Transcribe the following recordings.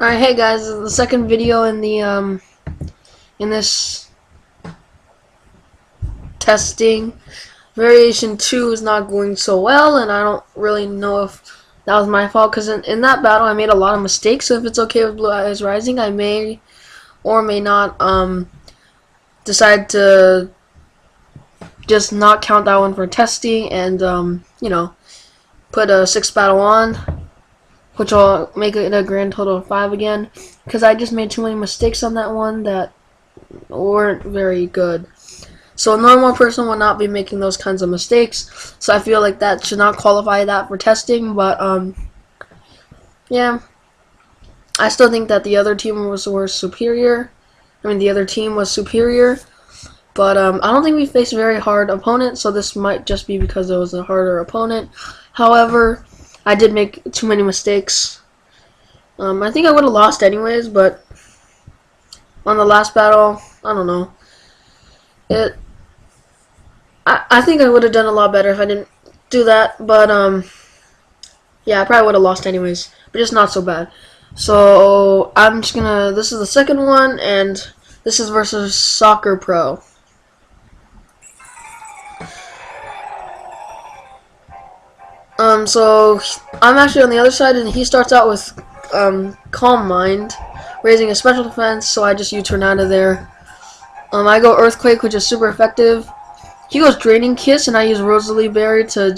Alright, hey guys, this is the second video in the in this testing. Variation 2 is not going so well, and I don't really know if that was my fault, because in that battle I made a lot of mistakes. So if it's okay with Blue Eyes Rising, I may or may not decide to just not count that one for testing and put a 6th battle on, which will make it a grand total of 5 again, because I just made too many mistakes on that one that weren't very good. So a normal person would not be making those kinds of mistakes, so I feel like that should not qualify that for testing. But yeah, I still think that the other team was superior. The other team was superior, but I don't think we faced a very hard opponent, so this might just be because it was a harder opponent. However, I did make too many mistakes. I think I would have lost anyways, but on the last battle, I don't know. I think I would have done a lot better if I didn't do that, but yeah, I probably would have lost anyways, but just not so bad. So I'm just gonna. This is the second one, and this is versus Soccer Pro. So I'm actually on the other side, and he starts out with Calm Mind, raising a special defense, so I just U-turn out of there. I go Earthquake, which is super effective. He goes Draining Kiss, and I use Rosalie Berry to,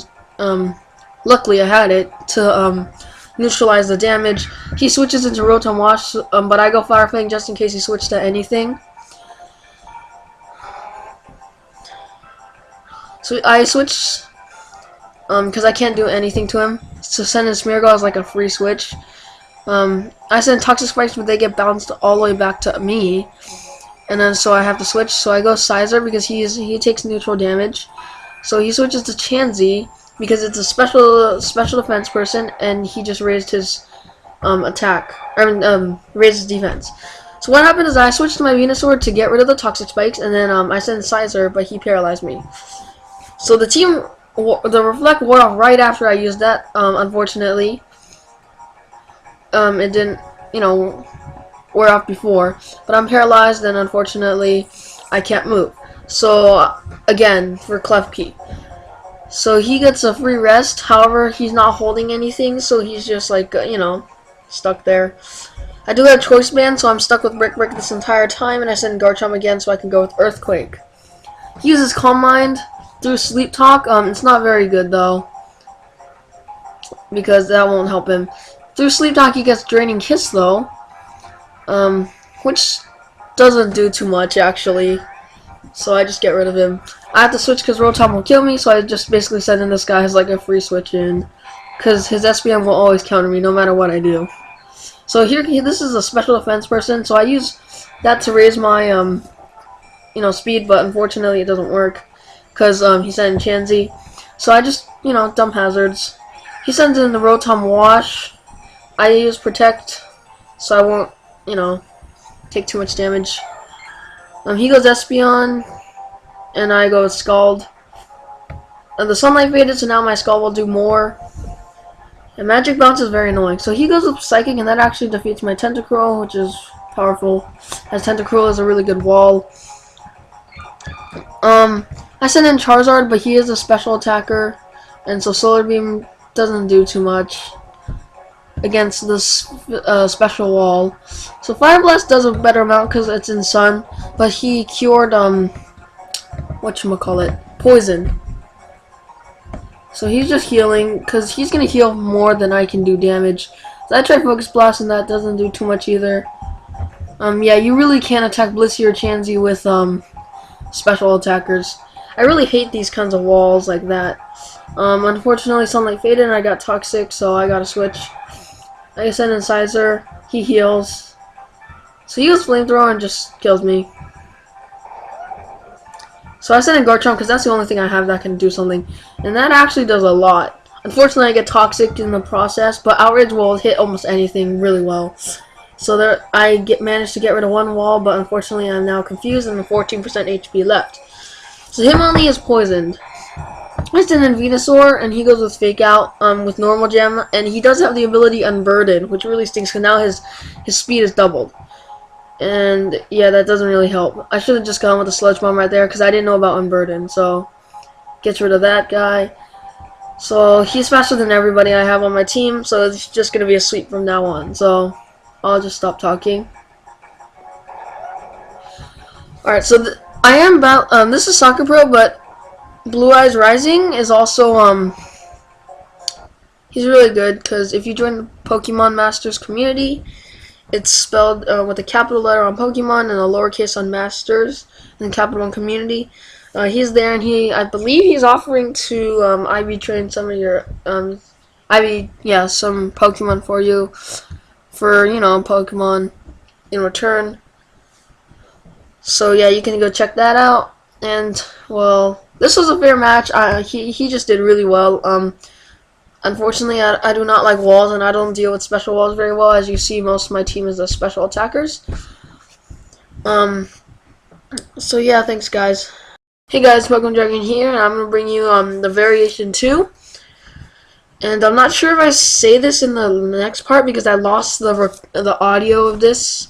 luckily I had it, to neutralize the damage. He switches into Rotom Wash, but I go Fire Fang just in case he switched to anything. So I switch, because I can't do anything to him. So sending Smeargle is like a free switch. I send Toxic Spikes, but they get bounced all the way back to me. And then so I have to switch. So I go Sizer because he takes neutral damage. So he switches to Chansey because it's a special defense person, and he just raised his attack. Raised his defense. So what happened is I switched to my Venusaur to get rid of the Toxic Spikes, and then I sent Sizer, but he paralyzed me. So the Reflect wore off right after I used that. Unfortunately, it didn't, wear off before, but I'm paralyzed, and unfortunately I can't move. So again, for Clefkey, so he gets a free rest. However, he's not holding anything, so he's just like stuck there. I do have Choice Band, so I'm stuck with Brick this entire time, and I send Garchomp again so I can go with Earthquake. He uses Calm Mind through Sleep Talk. It's not very good though, because that won't help him. Through Sleep Talk he gets Draining Kiss though, which doesn't do too much actually, so I just get rid of him. I have to switch because Rotom will kill me, so I just basically send in this guy as like a free switch in, because his SPM will always counter me no matter what I do. So this is a special defense person, so I use that to raise my speed, but unfortunately it doesn't work because he sent in Chansey. So I just dump hazards. He sends in the Rotom Wash. I use Protect, so I won't take too much damage. He goes Espeon, and I go Scald. The Sunlight faded, so now my Scald will do more. And Magic Bounce is very annoying. So he goes with Psychic, and that actually defeats my Tentacruel, which is powerful, as Tentacruel is a really good wall. I send in Charizard, but he is a special attacker, and so Solar Beam doesn't do too much against this special wall. So Fire Blast does a better amount because it's in Sun, but he cured poison. So he's just healing because he's gonna heal more than I can do damage. So I tried Focus Blast, and that doesn't do too much either. Yeah, you really can't attack Blissey or Chansey with special attackers. I really hate these kinds of walls like that. Unfortunately, Sunlight faded, and I got Toxic, so I gotta switch. I send in Sizer, he heals. So he goes Flamethrower and just kills me. So I send in Garchomp because that's the only thing I have that can do something. And that actually does a lot. Unfortunately, I get Toxic in the process, but Outrage will hit almost anything really well. So there, I managed to get rid of one wall, but unfortunately I'm now confused and 14% HP left. So Hitmonlee is poisoned. I send in Venusaur, and he goes with Fake Out with normal gem, and he does have the ability Unburden, which really stinks because now his speed is doubled. And yeah, that doesn't really help. I should have just gone with the Sludge Bomb right there because I didn't know about Unburden. So gets rid of that guy. So he's faster than everybody I have on my team, so it's just gonna be a sweep from now on. So I'll just stop talking. All right, so I am about this is Soccer Pro, but Blue Eyes Rising is also he's really good because if you join the Pokemon Masters community, it's spelled with a capital letter on Pokemon and a lowercase on Masters and capital on Community. He's there, and I believe he's offering to IB train some of your some Pokemon for you, for Pokemon in return. So yeah, you can go check that out. And well, this was a fair match. He just did really well. Unfortunately, I do not like walls, and I don't deal with special walls very well. As you see, most of my team is the special attackers. So yeah, thanks guys. Hey guys, Pokemon Dragon here, and I'm going to bring you the Variation 2. And I'm not sure if I say this in the next part because I lost the audio of this.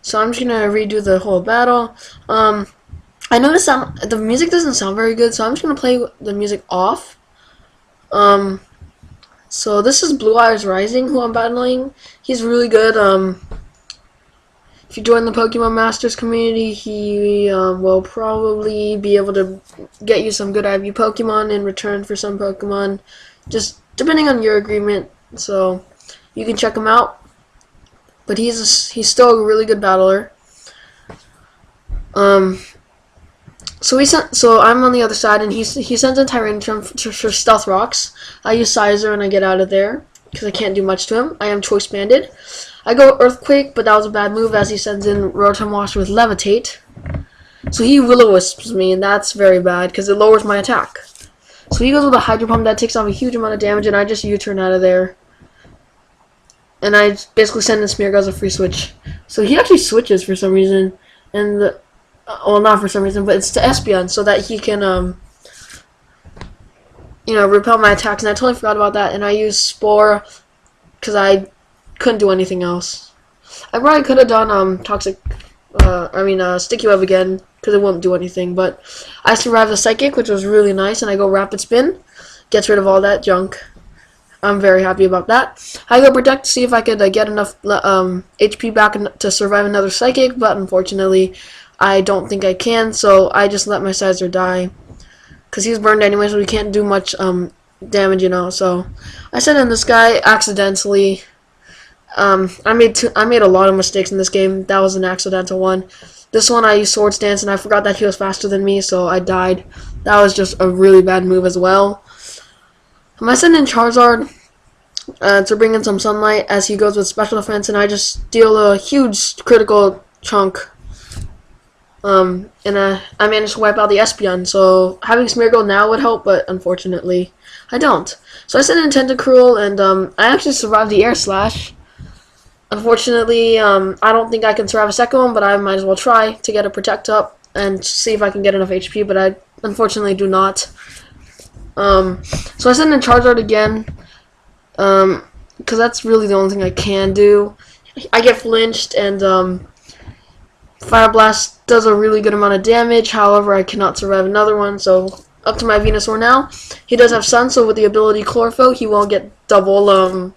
So I'm just going to redo the whole battle. I noticed the music doesn't sound very good, so I'm just going to play the music off. So this is Blue Eyes Rising, who I'm battling. He's really good. If you join the Pokemon Masters community, he will probably be able to get you some good IV Pokemon in return for some Pokemon, just depending on your agreement. So you can check him out. But he's still a really good battler. So I'm on the other side, and he sends in Tyranitar for Stealth Rocks. I use Sizer, and I get out of there because I can't do much to him. I am Choice Banded. I go Earthquake, but that was a bad move as he sends in Rotom Wash with Levitate. So he Will-O-Wisps me, and that's very bad because it lowers my attack. So he goes with a Hydro Pump that takes off a huge amount of damage, and I just U-turn out of there. And I basically send in Smeargle as a free switch. So he actually switches for some reason, and well, not for some reason, but it's to Espeon so that he can repel my attacks. And I totally forgot about that. And I use Spore because I couldn't do anything else. I probably could have done Sticky Web again because it won't do anything. But I survived the Psychic, which was really nice, and I go Rapid Spin, gets rid of all that junk. I'm very happy about that. I go Protect to see if I could get enough HP back to survive another Psychic, but unfortunately, I don't think I can. So I just let my Sizer die because he's burned anyway, so he can't do much damage, So I sent in this guy accidentally. I made a lot of mistakes in this game. That was an accidental one. This one I used Swords Dance, and I forgot that he was faster than me, so I died. That was just a really bad move as well. I send in Charizard to bring in some Sunlight as he goes with Special Defense, and I just deal a huge critical chunk. And I managed to wipe out the Espeon, so having Smeargle now would help, but unfortunately I don't. So I sent in Tentacruel, and I actually survived the Air Slash. Unfortunately, I don't think I can survive a second one, but I might as well try to get a Protect up and see if I can get enough HP, but I unfortunately do not. So I send in Charizard again, because that's really the only thing I can do. I get flinched, and Fire Blast does a really good amount of damage. However, I cannot survive another one, so up to my Venusaur now. He does have Sun, so with the ability Chlorophyll, he will get double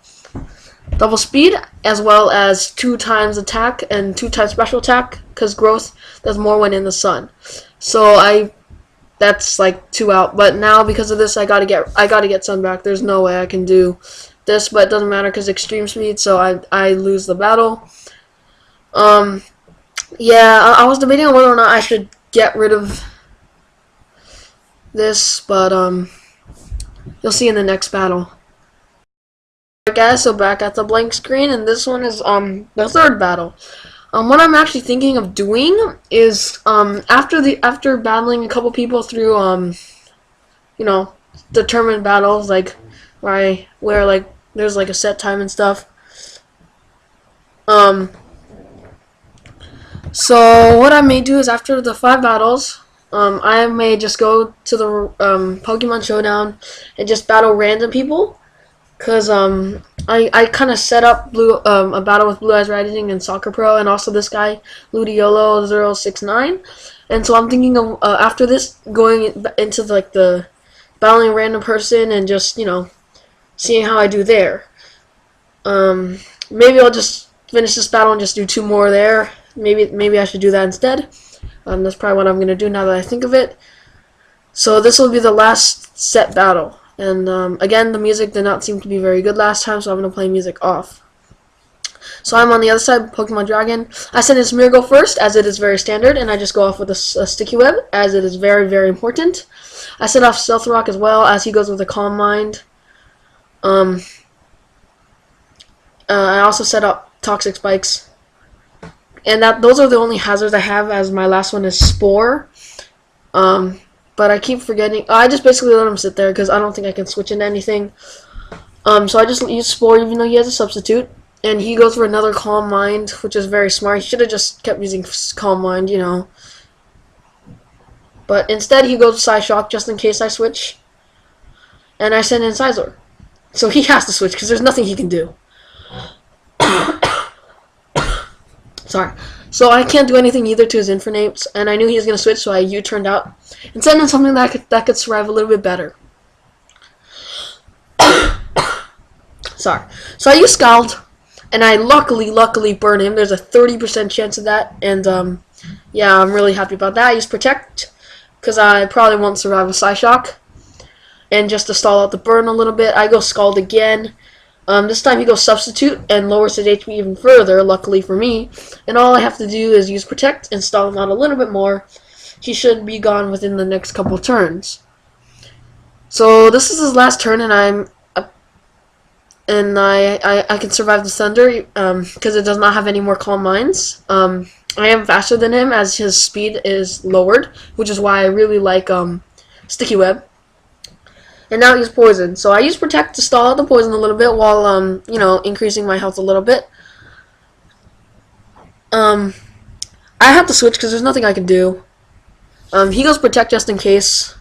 speed, as well as 2 times attack and 2 times special attack, because Growth does more when in the sun. So that's like 2 out. But now because of this, I gotta get Sun back. There's no way I can do this, but it doesn't matter because Extreme Speed, so I lose the battle. Yeah, I was debating on whether or not I should get rid of this, but you'll see in the next battle. Alright guys, so back at the blank screen, and this one is the 3rd battle. What I'm actually thinking of doing is after battling a couple people through determined battles, like where like there's like a set time and stuff. So what I may do is after the 5 battles, I may just go to the Pokemon Showdown and just battle random people. Cause I kind of set up a battle with Blue Eyes Rising and Soccer Pro, and also this guy Ludiolo069, and so I'm thinking of after this going into the battling a random person and just seeing how I do there. Maybe I'll just finish this battle and just do 2 more there. Maybe I should do that instead. That's probably what I'm gonna do now that I think of it. So this will be the last set battle. And again, the music did not seem to be very good last time, so I'm going to play music off. So I'm on the other side, Pokemon Dragon. I send in Smeargle first, as it is very standard, and I just go off with a Sticky Web, as it is very, very important. I send off Stealth Rock as well, as he goes with a Calm Mind. I also set up Toxic Spikes. And those are the only hazards I have, as my last one is Spore. But I keep forgetting. I just basically let him sit there because I don't think I can switch into anything. So I just use Spore even though he has a substitute. And he goes for another Calm Mind, which is very smart. He should have just kept using Calm Mind, But instead he goes Psyshock just in case I switch. And I send in Scizor. So he has to switch because there's nothing he can do. Sorry. So I can't do anything either to his Infernape, and I knew he was going to switch, so I U-turned out and sent in something that could survive a little bit better. Sorry. So I used Scald, and I luckily burned him. There's a 30% chance of that, and yeah, I'm really happy about that. I used Protect, because I probably won't survive a Psyshock. And just to stall out the burn a little bit, I go Scald again. This time he goes Substitute and lowers his HP even further, luckily for me. And all I have to do is use Protect and stall him out a little bit more. He should be gone within the next couple turns. So this is his last turn, and I can survive the Thunder because it does not have any more Calm Minds. I am faster than him as his speed is lowered, which is why I really like Sticky Web. And now he's Poison. So I use Protect to stall out the Poison a little bit while, increasing my health a little bit. I have to switch because there's nothing I can do. He goes Protect just in case.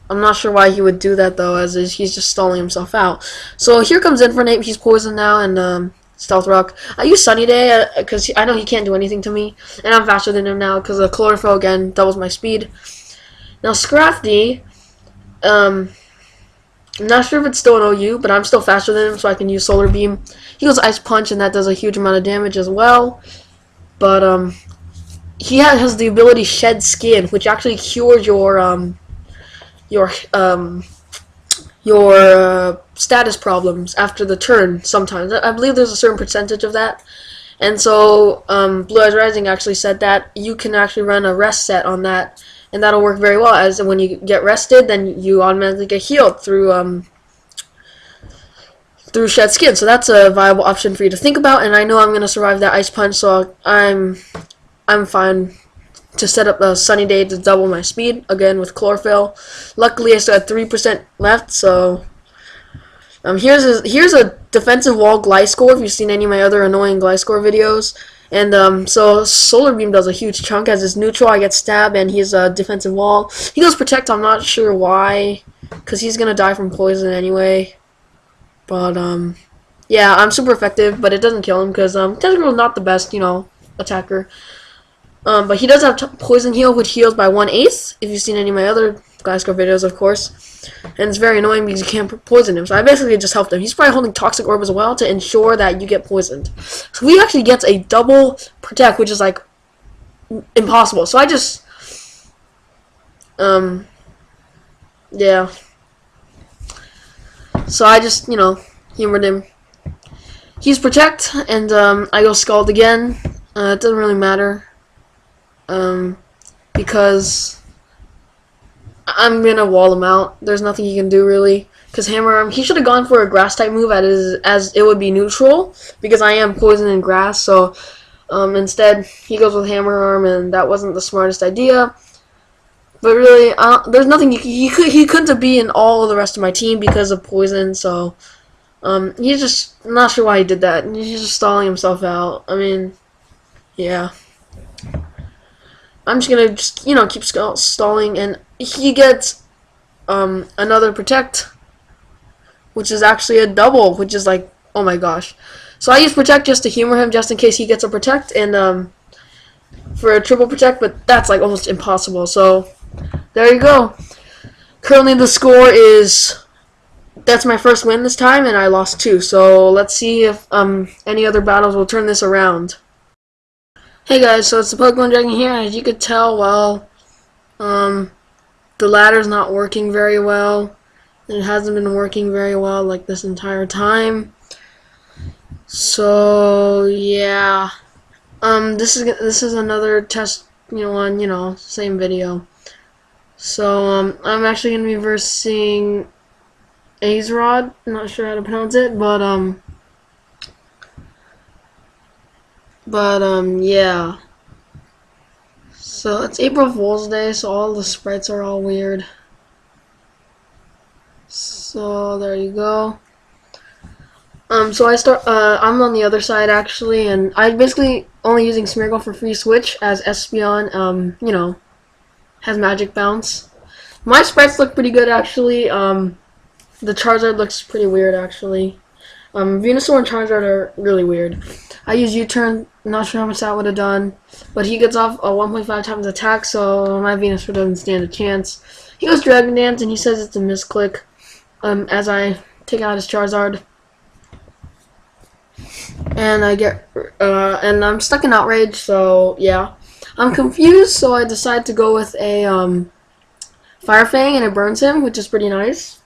I'm not sure why he would do that, though, as he's just stalling himself out. So here comes Infernape. He's Poison now, and Stealth Rock. I use Sunny Day because I know he can't do anything to me. And I'm faster than him now because the Chlorophyll, again, doubles my speed. Now, Scrafty, I'm not sure if it's still an OU, but I'm still faster than him, so I can use Solar Beam. He goes Ice Punch, and that does a huge amount of damage as well. But he has the ability Shed Skin, which actually cures your status problems after the turn. Sometimes I believe there's a certain percentage of that, and so Blue Eyes Rising actually said that you can actually run a rest set on that. And that'll work very well, as when you get rested, then you automatically get healed through Shed Skin. So that's a viable option for you to think about. And I know I'm going to survive that Ice Punch, so I'm fine to set up a Sunny Day to double my speed, again with Chlorophyll. Luckily, I still had 3% left, so here's a defensive wall Gliscor, if you've seen any of my other annoying Gliscor videos. And so Solar Beam does a huge chunk. As his neutral, I get Stab, and he's a defensive wall. He goes Protect. I'm not sure why, because he's gonna die from poison anyway. But yeah, I'm super effective, but it doesn't kill him because Tentacruel is not the best, attacker. But he does have Poison Heal, which heals by 1/8. If you've seen any of my other Gliscor videos, of course. And it's very annoying because you can't poison him. So I basically just helped him. He's probably holding Toxic Orb as well to ensure that you get poisoned. So he actually gets a double Protect, which is like impossible. So I just yeah. So I just, humored him. He's Protect, and I go Scald again. It doesn't really matter. Because I'm gonna wall him out. There's nothing he can do really. Because Hammer Arm, he should have gone for a Grass type move as it would be neutral. Because I am Poison and Grass, so instead he goes with Hammer Arm, and that wasn't the smartest idea. But really, there's nothing he couldn't have been in all of the rest of my team because of Poison. So he's just I'm not sure why he did that. He's just stalling himself out. I mean, yeah. I'm just gonna keep stalling, and he gets another protect, which is actually a double, which is like, oh my gosh. So I use protect just to humor him, just in case he gets a protect, and for a triple protect, but that's like almost impossible. So there you go. Currently the score is, that's my first win this time, and I lost 2. So let's see if any other battles will turn this around. Hey guys, so it's the Pokemon Dragon here. As you could tell, well, the ladder's not working very well. It hasn't been working very well like this entire time. So yeah, this is another test, same video. So I'm actually gonna be versing Azrod. I'm not sure how to pronounce it, but yeah. So it's April Fool's Day, so all the sprites are all weird. So there you go. So I'm on the other side actually, and I'm basically only using Smeargle for free switch, as Espeon, has magic bounce. My sprites look pretty good actually. The Charizard looks pretty weird actually. Venusaur and Charizard are really weird. I use U-turn, not sure how much that would have done, but he gets off a 1.5 times attack, so my Venusaur doesn't stand a chance. He goes Dragon Dance, and he says it's a misclick, as I take out his Charizard. And and I'm stuck in Outrage, so yeah. I'm confused, so I decide to go with a Fire Fang, and it burns him, which is pretty nice.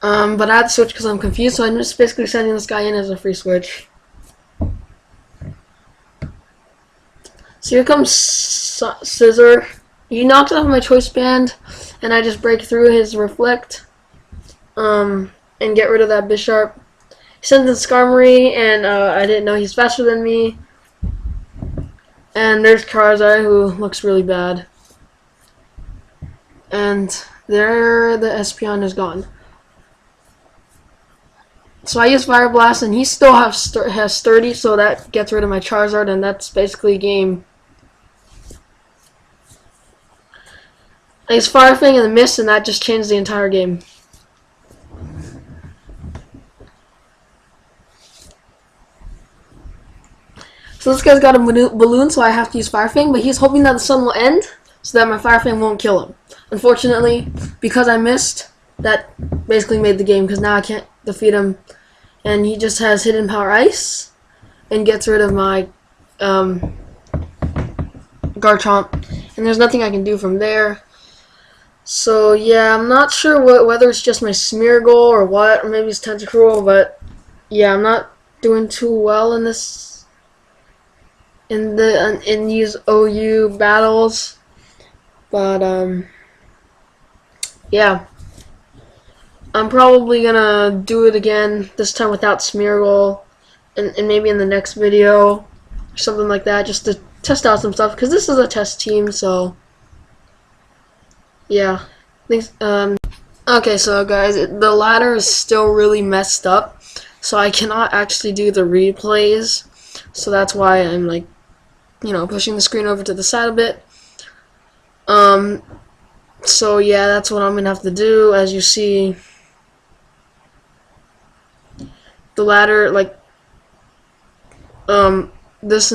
But I had to switch because I'm confused, so I'm just basically sending this guy in as a free switch. So here comes Scissor. He knocks off my Choice Band, and I just break through his Reflect, and get rid of that Bisharp. He sends in Skarmory, and I didn't know he's faster than me. And there's Charizard, who looks really bad. And there, the Espeon is gone. So I use Fire Blast, and he still has Sturdy, so that gets rid of my Charizard, and that's basically game. I use Fire Fang in the Mist, and that just changed the entire game. So this guy's got a balloon, so I have to use Fire Fang, but he's hoping that the sun will end, so that my Fire Fang won't kill him. Unfortunately, because I missed, that basically made the game, because now I can't defeat him. And he just has Hidden Power Ice, and gets rid of my Garchomp, and there's nothing I can do from there. So yeah, I'm not sure whether it's just my Smeargle or what, or maybe it's Tentacruel, but yeah, I'm not doing too well in this, in these OU battles. But yeah, I'm probably gonna do it again, this time without Smeargle, and maybe in the next video or something like that, just to test out some stuff, because this is a test team. So yeah, thanks. Okay, so guys, the ladder is still really messed up, so I cannot actually do the replays, so that's why I'm like, pushing the screen over to the side a bit. So yeah, that's what I'm gonna have to do. As you see, the ladder, like, this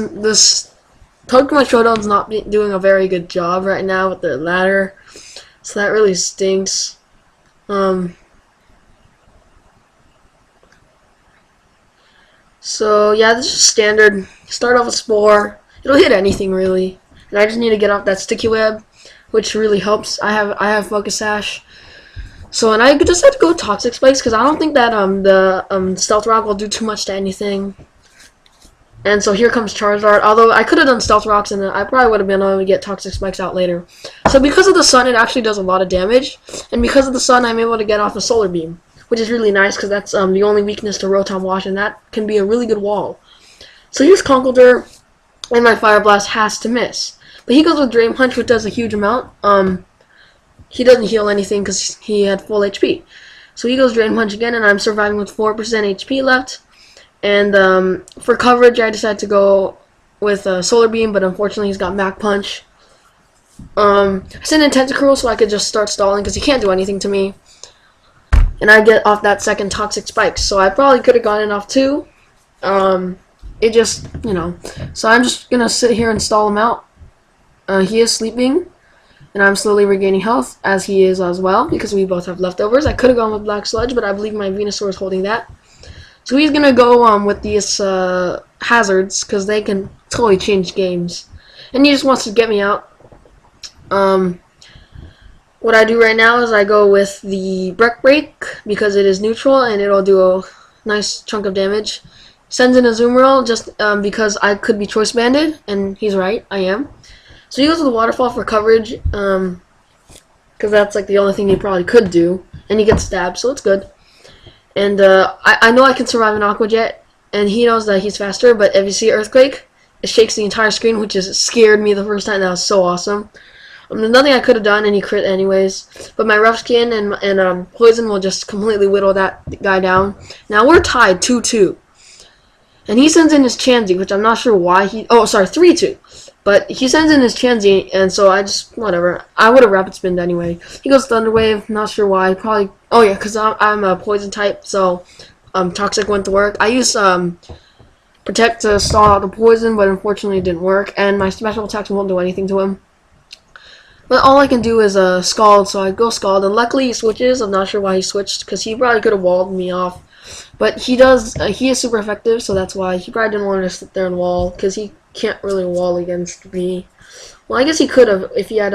Pokemon Showdown's not doing a very good job right now with their ladder, so that really stinks. So yeah, this is standard. Start off with Spore. It'll hit anything really, and I just need to get off that Sticky Web, which really helps. I have Focus Sash. So, and I just had to go Toxic Spikes, because I don't think that the Stealth Rock will do too much to anything. And so here comes Charizard, although I could have done Stealth Rocks, and I probably would have been able to get Toxic Spikes out later. So because of the sun, it actually does a lot of damage, and because of the sun, I'm able to get off a Solar Beam, which is really nice, because that's the only weakness to Rotom Wash, and that can be a really good wall. So here's Conkeldurr, and my Fire Blast has to miss. But he goes with Drain Punch, which does a huge amount. He doesn't heal anything because he had full HP. So he goes Drain Punch again, and I'm surviving with 4% HP left. And for coverage, I decided to go with Solar Beam, but unfortunately he's got Mach Punch. I sent in Tentacruel so I could just start stalling because he can't do anything to me. And I get off that second Toxic Spike, so I probably could have gotten off too. It just, so I'm just going to sit here and stall him out. He is sleeping, and I'm slowly regaining health, as he is as well, because we both have leftovers. I could have gone with Black Sludge, but I believe my Venusaur is holding that. So he's going to go with these hazards, because they can totally change games. And he just wants to get me out. What I do right now is I go with the Brick Break, because it is neutral, and it'll do a nice chunk of damage. Sends in a Azumarill just because I could be Choice Banded, and he's right, I am. So he goes to the Waterfall for coverage, because that's like the only thing he probably could do, and he gets stabbed, so it's good. And I know I can survive an Aqua Jet, and he knows that he's faster, but if you see Earthquake, it shakes the entire screen, which just scared me the first time. That was so awesome. There's nothing I could have done, and he crit anyways. But my Rough Skin and Poison will just completely whittle that guy down. Now we're tied 2-2. And he sends in his Chansey, which I'm not sure why he... Oh, sorry, 3-2. But he sends in his Chansey, and so I just... Whatever. I would have Rapid Spinned anyway. He goes Thunder Wave, not sure why. Probably... Oh, yeah, because I'm a Poison type, so Toxic went to work. I used Protect to stall out the Poison, but unfortunately it didn't work. And my special attacks won't do anything to him. But all I can do is Scald, so I go Scald. And luckily he switches. I'm not sure why he switched, because he probably could have walled me off. But he does, he is super effective, so that's why. He probably didn't want to sit there and wall, because he can't really wall against me. Well, I guess he could have if he had,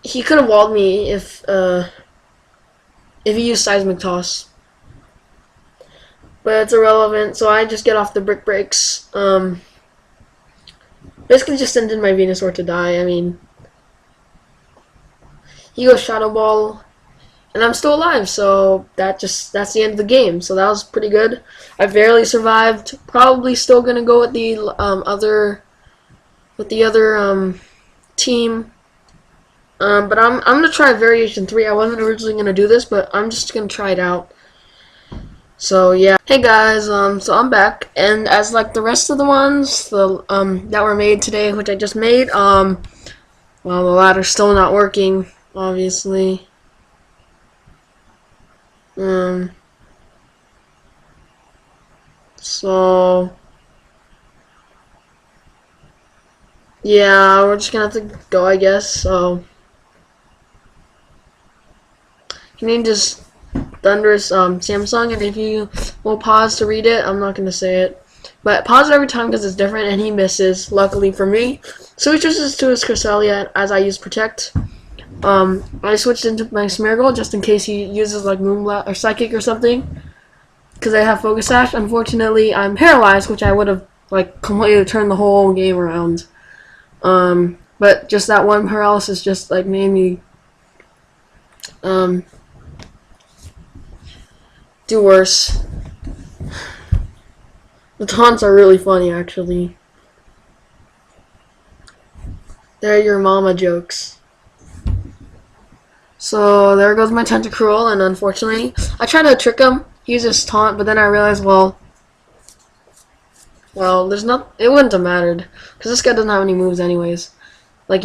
he could have walled me if he used Seismic Toss. But it's irrelevant, so I just get off the Brick Breaks. Basically just send in my Venusaur to die. I mean, he goes Shadow Ball, and I'm still alive, so that's the end of the game. So that was pretty good. I barely survived. Probably still gonna go with the other team. But I'm gonna try Variation 3. I wasn't originally gonna do this, but I'm just gonna try it out. So yeah. Hey guys, so I'm back, and as like the rest of the ones that were made today, which I just made, well, the ladder's still not working, obviously. So yeah, we're just gonna have to go, I guess. So you need just Thunderous Samsung, and if you will pause to read it, I'm not going to say it, but pause every time because it's different, and he misses, luckily for me. So he switches to his Cresselia as I use Protect. I switched into my Smeargle just in case he uses like Moonblast or Psychic or something, because I have Focus Sash. Unfortunately, I'm paralyzed, which I would have like completely turned the whole game around. But just that one paralysis just like made me do worse. The taunts are really funny, actually. They're your mama jokes. So there goes my Tentacruel, and unfortunately, I tried to trick him. He uses taunt, but then I realized, well, it wouldn't have mattered, because this guy doesn't have any moves anyways. Like,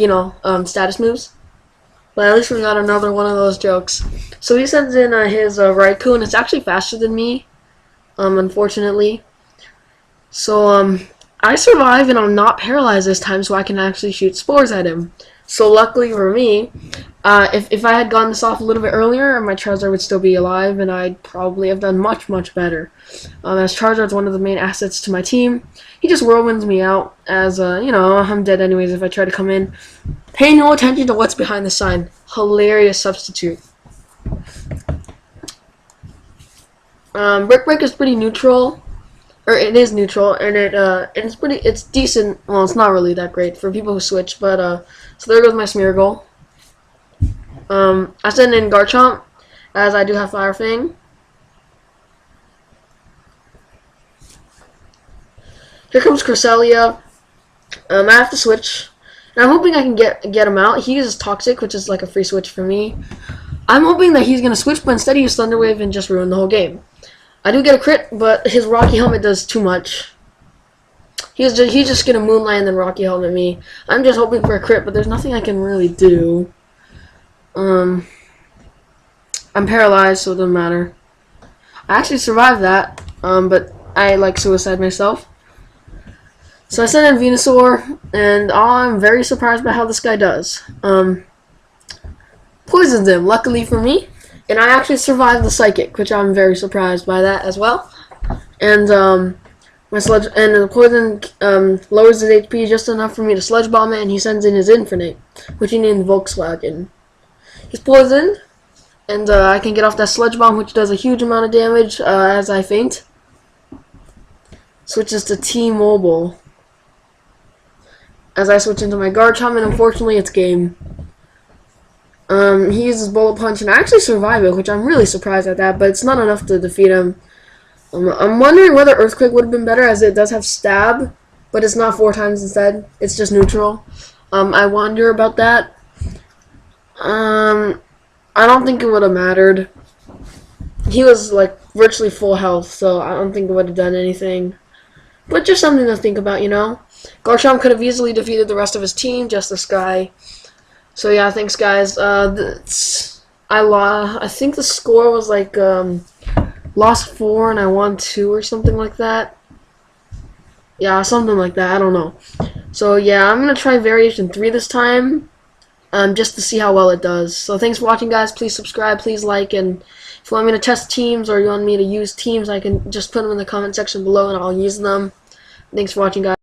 status moves. But at least we got another one of those jokes. So he sends in his Raikou, and it's actually faster than me, unfortunately. So I survive, and I'm not paralyzed this time, so I can actually shoot spores at him. So luckily for me, if I had gotten this off a little bit earlier, my Charizard would still be alive, and I'd probably have done much, much better. As Charizard's one of the main assets to my team, he just whirlwinds me out, as, I'm dead anyways if I try to come in. Pay no attention to what's behind the sign. Hilarious substitute. Brick Break is pretty neutral. Or it is neutral, and it's decent. Well, it's not really that great for people who switch, but so there goes my Smeargle. I send in Garchomp, as I do have Fire Fang. Here comes Cresselia. I have to switch, and I'm hoping I can get him out. He uses Toxic, which is like a free switch for me. I'm hoping that he's gonna switch, but instead he uses Thunder Wave and just ruin the whole game. I do get a crit, but his Rocky Helmet does too much. He's just gonna Moonlight and then Rocky Helmet me. I'm just hoping for a crit, but there's nothing I can really do. I'm paralyzed, so it doesn't matter. I actually survived that, but I like suicide myself. So I sent in Venusaur, and I'm very surprised by how this guy does. Poisons him, luckily for me, and I actually survived the Psychic, which I'm very surprised by that as well. And my sludge and the poison lowers his HP just enough for me to Sludge Bomb it, and he sends in his Infinite, which he named Volkswagen. He's poisoned, and I can get off that Sludge Bomb, which does a huge amount of damage as I faint. Switches to T-Mobile. As I switch into my Guard Charm, and unfortunately it's game. He uses Bullet Punch, and I actually survive it, which I'm really surprised at that, but it's not enough to defeat him. I'm wondering whether Earthquake would have been better, as it does have Stab, but it's not 4 times instead. It's just neutral. I wonder about that. I don't think it would have mattered. He was like virtually full health, so I don't think it would have done anything. But just something to think about, you know. Garchomp could have easily defeated the rest of his team, just this guy. So yeah, thanks guys. I lost. I think the score was like lost 4 and I won 2 or something like that. Yeah, something like that. I don't know. So yeah, I'm gonna try variation 3 this time, just to see how well it does. So thanks for watching, guys. Please subscribe, please like, and if you want me to test teams or you want me to use teams, I can just put them in the comment section below and I'll use them. Thanks for watching, guys.